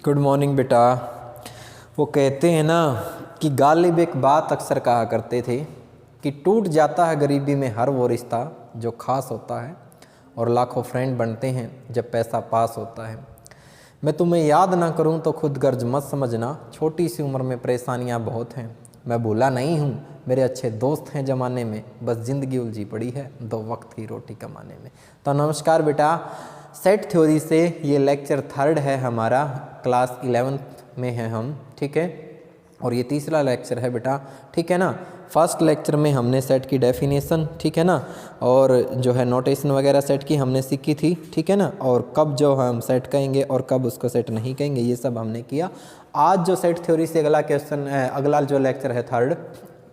Good morning बेटा। वो कहते हैं ना कि गालिब एक बात अक्सर कहा करते थे कि टूट जाता है गरीबी में हर वो रिश्ता जो खास होता है और लाखों फ्रेंड बनते हैं जब पैसा पास होता है। मैं तुम्हें याद ना करूं तो खुद गर्ज मत समझना, छोटी सी उम्र में परेशानियां बहुत हैं। मैं भूला नहीं हूं, मेरे अच्छे दोस्त हैं ज़माने में, बस ज़िंदगी उलझी पड़ी है दो वक्त की रोटी कमाने में। तो नमस्कार बेटा, सेट थ्योरी से ये लेक्चर 3rd है हमारा, क्लास 11th में है हम, ठीक है। और ये तीसरा लेक्चर है बेटा, ठीक है ना। फर्स्ट लेक्चर में हमने सेट की डेफिनेशन, ठीक है ना, और जो है नोटेशन वगैरह सेट की हमने सीखी थी, ठीक है ना, और कब जो हम सेट कहेंगे और कब उसको सेट नहीं कहेंगे ये सब हमने किया। आज जो सेट थ्योरी से अगला क्वेश्चन है, अगला जो लेक्चर है 3rd,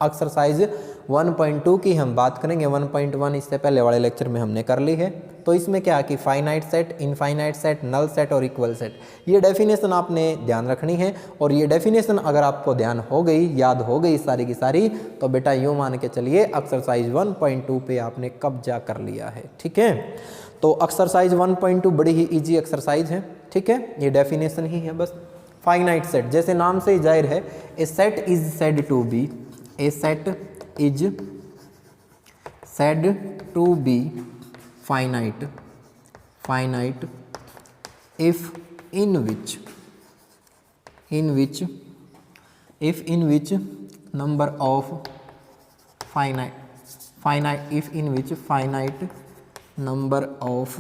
एक्सरसाइज 1.2 की हम बात करेंगे। 1.1 इससे पहले वाले लेक्चर में हमने कर ली है। तो इसमें क्या कि finite set, infinite set, null set और इक्वल सेट, ये डेफिनेशन आपने ध्यान रखनी है। और ये डेफिनेशन अगर आपको ध्यान हो गई, याद हो गई सारी की सारी, तो बेटा यूँ मान के चलिए एक्सरसाइज 1.2 पे आपने कब्जा कर लिया है, ठीक है। तो एक्सरसाइज 1.2 बड़ी ही ईजी एक्सरसाइज है, ठीक है। ये डेफिनेशन ही है बस। फाइनाइट सेट, जैसे नाम से ही जाहिर है, a set is said to be, a set is said to be finite if in which number of finite number of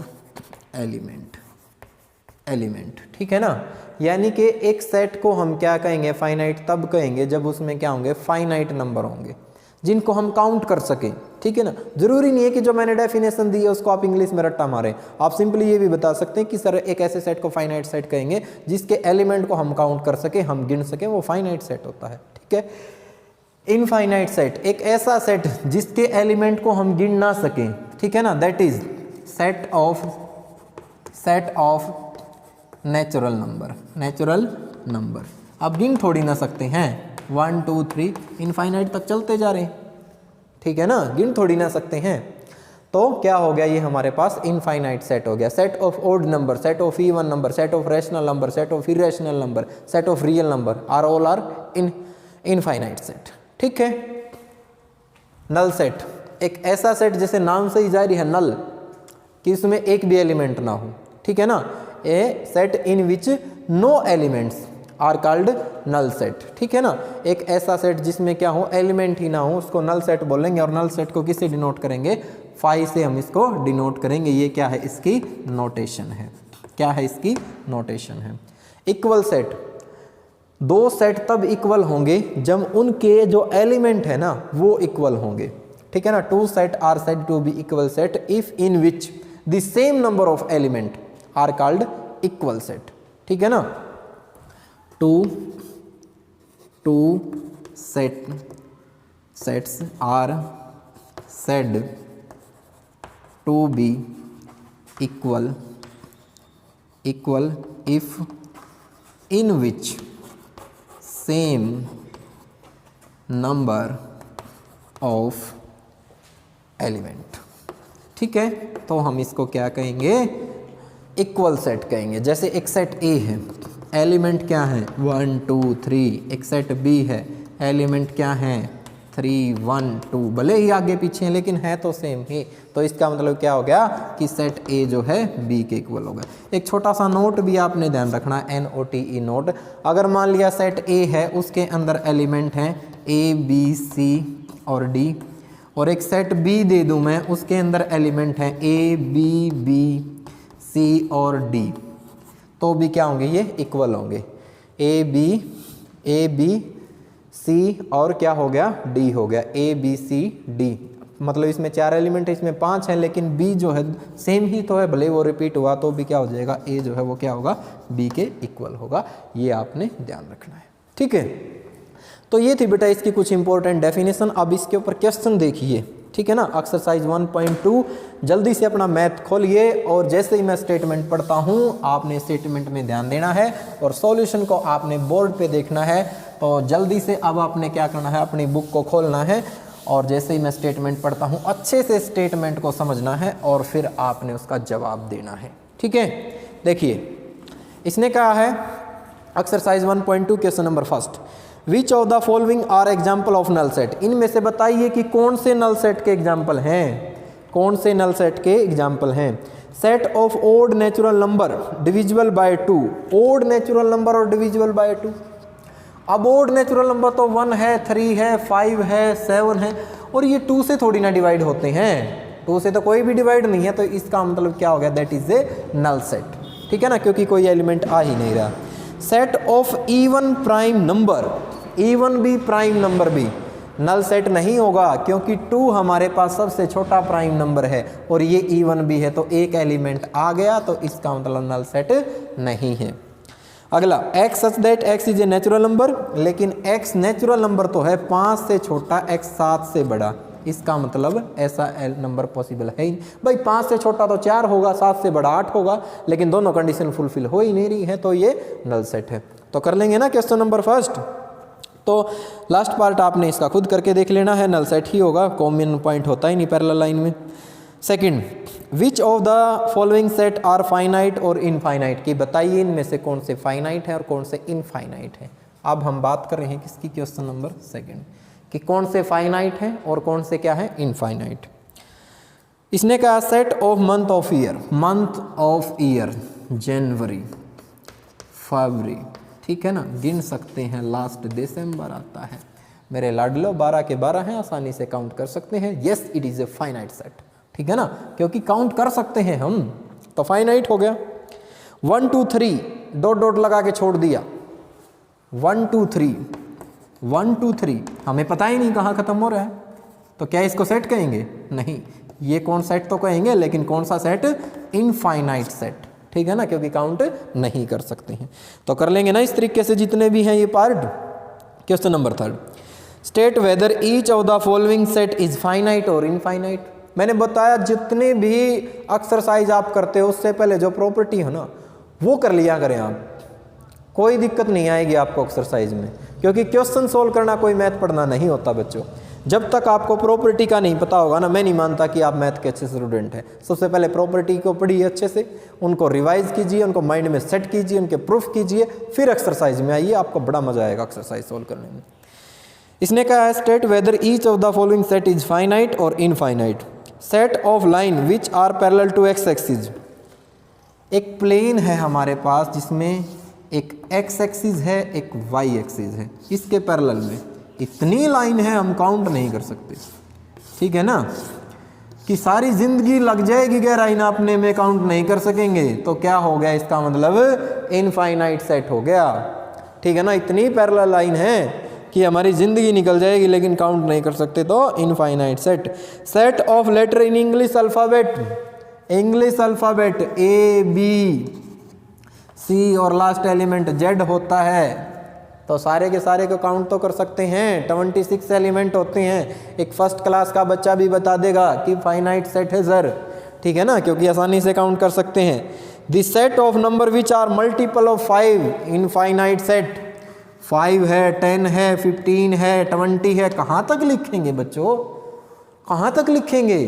element, ठीक है ना। यानी कि एक सेट को हम क्या कहेंगे, फाइनाइट तब कहेंगे जब उसमें क्या होंगे, फाइनाइट नंबर होंगे जिनको हम काउंट कर सकें, ठीक है ना। जरूरी नहीं है कि जो मैंने डेफिनेशन दी है उसको आप इंग्लिश में रट्टा मारें। आप सिंपली ये भी बता सकते हैं कि सर एक ऐसे सेट को फाइनाइट सेट कहेंगे जिसके एलिमेंट को हम काउंट कर सकें, हम गिन सकें, वो फाइनाइट सेट होता है, ठीक है। इनफाइनाइट सेट, एक ऐसा सेट जिसके एलिमेंट को हम गिन ना सकें, ठीक है ना, that is set of natural number. अब गिन थोड़ी ना सकते हैं, 1 2 3 इनफाइनाइट तक चलते जा रहे हैं, ठीक है ना, गिन थोड़ी ना सकते हैं। तो क्या हो गया, ये हमारे पास इनफाइनाइट सेट हो गया। Set of odd number, set of even number, set of rational number, set of irrational number, set of real number are all are infinite set, ठीक है। नल सेट, एक ऐसा सेट जैसे नाम से ही जारी है नल, कि इसमें एक भी एलिमेंट ना हो, ठीक है ना। A set in which no elements are called null set, ठीक है ना। एक ऐसा सेट जिसमें क्या हो, एलिमेंट ही ना हो, उसको नल सेट बोलेंगे। और नल सेट को किससे डिनोट करेंगे, फाई से हम इसको डिनोट करेंगे। ये क्या है, इसकी नोटेशन है। क्या है, इसकी नोटेशन है। इक्वल सेट, दो सेट तब इक्वल होंगे जब उनके जो एलिमेंट है ना वो इक्वल होंगे, ठीक है ना। Two set are said to be equal set if in which the same number of element are called equal set, ठीक है ना। Two sets are said to be equal if in which same number of element, ठीक है। तो हम इसको क्या कहेंगे, इक्वल सेट कहेंगे। जैसे एक सेट ए है, एलिमेंट क्या है 1 2 3, एक सेट बी है, एलिमेंट क्या है 3 1 2, भले ही आगे पीछे हैं लेकिन है तो सेम ही। तो इसका मतलब क्या हो गया कि सेट ए जो है बी के इक्वल होगा। एक छोटा सा नोट भी आपने ध्यान रखना है, NOTE नोट। अगर मान लिया सेट ए है, उसके अंदर एलिमेंट हैं A B C और D, और एक सेट बी दे दूं मैं, उसके अंदर एलिमेंट हैं A B B C और D, तो भी क्या होंगे, ये इक्वल होंगे। A B C और क्या हो गया, D हो गया, A B C D। मतलब इसमें 4 एलिमेंट है, इसमें 5 है, लेकिन B जो है सेम ही तो है, भले वो रिपीट हुआ तो भी क्या हो जाएगा, A जो है वो क्या होगा, B के इक्वल होगा। ये आपने ध्यान रखना है, ठीक है। तो ये थी बेटा इसकी कुछ इंपॉर्टेंट डेफिनेशन। अब इसके ऊपर क्वेश्चन देखिए, ठीक है ना। एक्सरसाइज 1.2, जल्दी से अपना मैथ खोलिए और जैसे ही मैं स्टेटमेंट पढ़ता हूँ आपने स्टेटमेंट में ध्यान देना है और सॉल्यूशन को आपने बोर्ड पे देखना है। तो जल्दी से अब आपने क्या करना है, अपनी बुक को खोलना है और जैसे ही मैं स्टेटमेंट पढ़ता हूँ अच्छे से स्टेटमेंट को समझना है और फिर आपने उसका जवाब देना है, ठीक है। देखिए इसने कहा है exercise 1.2 question number first, which of the following are example of null set. इनमें से बताइए कि कौन से नल सेट के एग्जाम्पल हैं, कौन से नल सेट के एग्जाम्पल हैं। Set of odd natural number divisible by 2, odd natural number और डिविजिबल बाय 2। अब ओड नेचुरल नंबर तो 1 है, 3 है, 5 है, 7 है, और ये 2 से थोड़ी ना डिवाइड होते हैं, 2 से तो कोई भी डिवाइड नहीं है, तो इसका मतलब क्या हो गया, that is a null set, ठीक है ना, क्योंकि कोई एलिमेंट आ ही नहीं रहा। Set of even prime number, even भी प्राइम नंबर भी नल सेट नहीं होगा, क्योंकि 2 हमारे पास सबसे छोटा प्राइम नंबर है और ये इवन भी है, तो एक एलिमेंट आ गया, तो इसका मतलब नल सेट नहीं है। अगला, x such that x is a natural number, लेकिन x नेचुरल नंबर तो है, 5 से छोटा x 7 से बड़ा, इसका मतलब ऐसा नंबर पॉसिबल है ही नहीं। भाई 5 से छोटा तो 4 होगा, 7 से बड़ा 8 होगा, लेकिन दोनों कंडीशन फुलफिल हो ही नहीं रही है, तो ये नल सेट है। तो कर लेंगे ना क्वेश्चन नंबर फर्स्ट। तो लास्ट पार्ट आपने इसका खुद करके देख लेना है, नल सेट ही होगा, कॉमन पॉइंट होता ही नहीं पैरेलल लाइन में। Second, which of the following set are finite और इनफाइनाइट, कि बताइए इनमें से कौन से फाइनाइट है और कौन से इनफाइनाइट है। अब हम बात कर रहे हैं किसकी, क्वेश्चन नंबर सेकंड, कि कौन से फाइनाइट है और कौन से क्या है, इनफाइनाइट। इसने कहा set of month of year, month of year जनवरी, फरवरी, ठीक है ना, गिन सकते हैं, लास्ट दिसंबर आता है, मेरे लाडलो 12 के 12 हैं, आसानी से काउंट कर सकते हैं। Yes it is a finite set, ठीक है ना, क्योंकि काउंट कर सकते हैं हम, तो फाइनाइट हो गया। 1 2 3 डॉट डॉट लगा के छोड़ दिया, 1 2 3 1 2 3, हमें पता ही नहीं कहाँ खत्म हो रहा है, तो क्या इसको सेट कहेंगे, नहीं, ये कौन सेट तो कहेंगे, लेकिन कौन सा सेट, इनफाइनाइट सेट, ठीक है ना, क्योंकि काउंट नहीं कर सकते हैं। तो कर लेंगे ना इस तरीके से जितने भी हैं ये part. Question number third, state whether each of the following set is finite और इनफाइनाइट। मैंने बताया जितने भी एक्सरसाइज आप करते हो उससे पहले जो प्रॉपर्टी है ना वो कर लिया करें आप, कोई दिक्कत नहीं आएगी आपको एक्सरसाइज में, क्योंकि क्वेश्चन सोल्व करना कोई मैथ पढ़ना नहीं होता बच्चों। जब तक आपको प्रॉपर्टी का नहीं पता होगा ना, मैं नहीं मानता कि आप मैथ के अच्छे स्टूडेंट हैं। सबसे पहले प्रॉपर्टी को पढ़िए अच्छे से, उनको रिवाइज कीजिए, उनको माइंड में सेट कीजिए, उनके प्रूफ कीजिए, फिर एक्सरसाइज में आइए, आपको बड़ा मजा आएगा एक्सरसाइज सोल्व करने में। इसने कहा है state whether each of the following set is finite और infinite. Set of line which are parallel to x axis, एक प्लेन है हमारे पास जिसमें एक एक्स एक्सिस है, एक वाई एक्सिस है, इसके पैरेलल में इतनी लाइन है हम काउंट नहीं कर सकते, ठीक है ना, कि सारी जिंदगी लग जाएगी गहराई नापने में, काउंट नहीं कर सकेंगे, तो क्या हो गया, इसका मतलब इनफाइनाइट सेट हो गया, ठीक है ना। इतनी पैरेलल लाइन है कि हमारी जिंदगी निकल जाएगी लेकिन काउंट नहीं कर सकते, तो infinite set. Set of letter in English alphabet, English alphabet A B C और लास्ट एलिमेंट जेड होता है, तो सारे के सारे को काउंट तो कर सकते हैं, 26 एलिमेंट होते हैं। एक फर्स्ट क्लास का बच्चा भी बता देगा कि फाइनाइट सेट है सर, ठीक है ना, क्योंकि आसानी से काउंट कर सकते हैं। The set of number which are multiple of 5, infinite set, 5 है, 10 है, 15 है, 20 है, कहाँ तक लिखेंगे बच्चों, कहाँ तक लिखेंगे,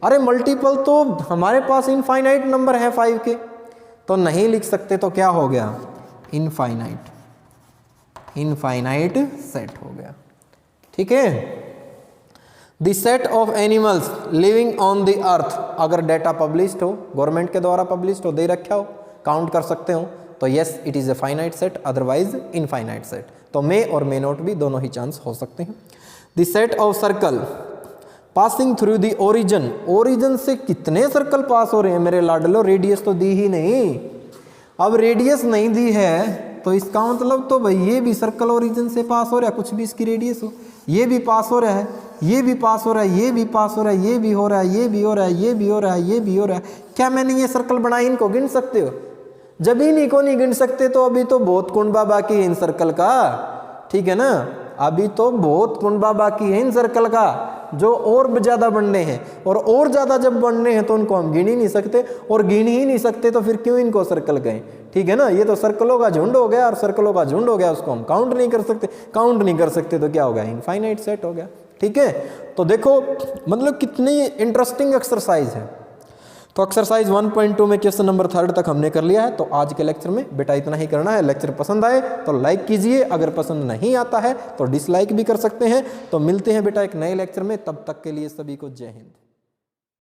अरे मल्टीपल तो हमारे पास इनफाइनाइट नंबर है 5 के, तो नहीं लिख सकते, तो क्या हो गया, इनफाइनाइट, इनफाइनाइट सेट हो गया, ठीक है। The set of animals living on the earth, अगर डेटा पब्लिश्ड हो, गवर्नमेंट के द्वारा पब्लिश्ड हो, दे रखा हो, काउंट कर सकते हो, तो yes it is a finite set, otherwise infinite set, तो मे और मे नॉट भी दोनों ही चांस हो सकते हैं। The set of circle passing through the origin, origin से कितने सर्कल पास हो रहे हैं मेरे लाडलो, रेडियस तो दी ही नहीं, अब रेडियस नहीं दी है तो इसका मतलब तो भाई ये भी सर्कल ओरिजिन से पास हो रहा है, कुछ भी इसकी रेडियस हो, ये भी पास हो रहा है, ये भी पास हो रहा है, ये भी पास हो रहा है, ये भी हो रहा है, ये भी हो रहा है, ये भी हो रहा है, ये भी हो रहा है। क्या मैंने ये सर्कल बनाए, इनको गिन सकते हो, जब इन्हीं को नहीं गिन सकते तो अभी तो बहुत कुंडबा बाकी है इन सर्कल का, ठीक है ना, अभी तो बहुत कुंडबा बाकी है इन सर्कल का, जो और ज़्यादा बनने हैं, और ज़्यादा जब बनने हैं तो उनको हम गिन ही नहीं सकते, और गिन ही नहीं सकते तो फिर क्यों इनको सर्कल कहें, ठीक है ना। ये तो सर्कलों का झुंड हो गया, और सर्कलों का झुंड हो गया, उसको हम काउंट नहीं कर सकते, काउंट नहीं कर सकते तो क्या हो गया, इनफाइनाइट सेट हो गया, ठीक है। तो देखो मतलब कितनी इंटरेस्टिंग एक्सरसाइज है। तो एक्सरसाइज 1.2 में क्वेश्चन नंबर 3 तक हमने कर लिया है। तो आज के लेक्चर में बेटा इतना ही करना है। लेक्चर पसंद आए तो लाइक कीजिए, अगर पसंद नहीं आता है तो डिसलाइक भी कर सकते हैं। तो मिलते हैं बेटा एक नए लेक्चर में, तब तक के लिए सभी को जय हिंद।